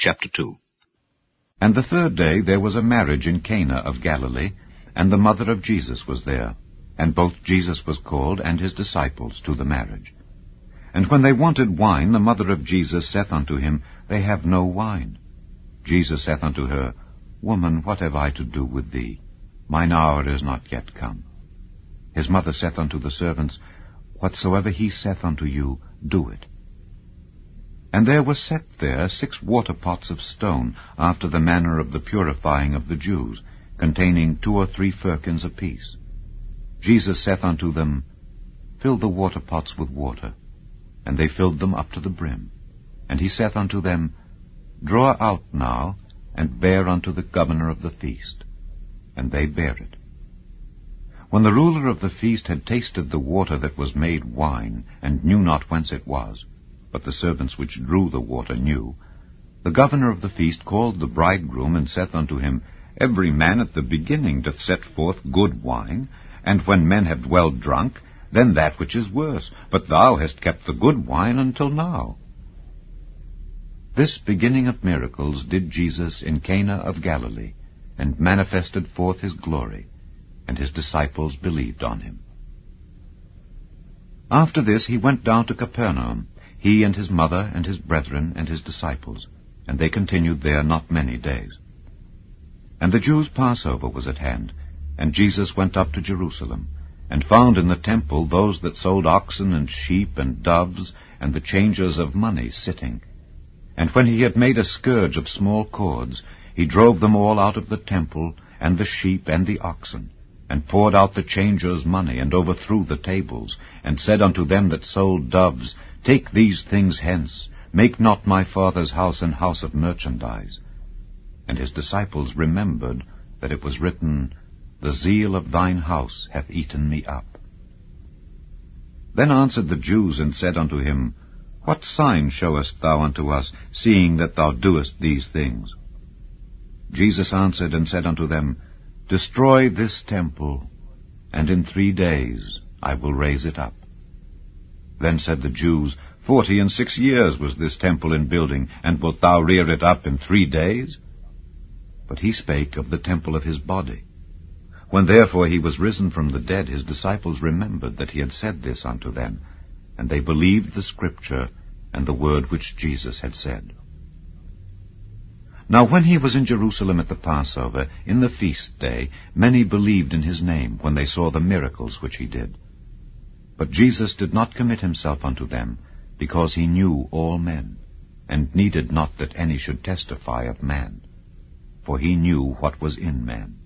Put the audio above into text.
Chapter 2. And the third day there was a marriage in Cana of Galilee, and the mother of Jesus was there. And both Jesus was called, and his disciples, to the marriage. And when they wanted wine, the mother of Jesus saith unto him, They have no wine. Jesus saith unto her, Woman, what have I to do with thee? Mine hour is not yet come. His mother saith unto the servants, Whatsoever he saith unto you, do it. And there were set there 6 water pots of stone, after the manner of the purifying of the Jews, containing 2 or 3 firkins apiece. Jesus saith unto them, Fill the water pots with water. And they filled them up to the brim. And he saith unto them, Draw out now, and bear unto the governor of the feast. And they bare it. When the ruler of the feast had tasted the water that was made wine, and knew not whence it was, but the servants which drew the water knew, the governor of the feast called the bridegroom, and saith unto him, Every man at the beginning doth set forth good wine, and when men have well drunk, then that which is worse. But thou hast kept the good wine until now. This beginning of miracles did Jesus in Cana of Galilee, and manifested forth his glory, and his disciples believed on him. After this he went down to Capernaum, he and his mother and his brethren and his disciples, and they continued there not many days. And the Jews' Passover was at hand, and Jesus went up to Jerusalem, and found in the temple those that sold oxen and sheep and doves, and the changers of money sitting. And when he had made a scourge of small cords, he drove them all out of the temple, and the sheep and the oxen, and poured out the changers' money, and overthrew the tables, and said unto them that sold doves, Take these things hence, make not my Father's house an house of merchandise. And his disciples remembered that it was written, The zeal of thine house hath eaten me up. Then answered the Jews, and said unto him, What sign showest thou unto us, seeing that thou doest these things? Jesus answered and said unto them, Destroy this temple, and in 3 days I will raise it up. Then said the Jews, 46 years was this temple in building, and wilt thou rear it up in 3 days? But he spake of the temple of his body. When therefore he was risen from the dead, his disciples remembered that he had said this unto them, and they believed the scripture and the word which Jesus had said. Now when he was in Jerusalem at the Passover, in the feast day, many believed in his name, when they saw the miracles which he did. But Jesus did not commit himself unto them, because he knew all men, and needed not that any should testify of man, for he knew what was in man.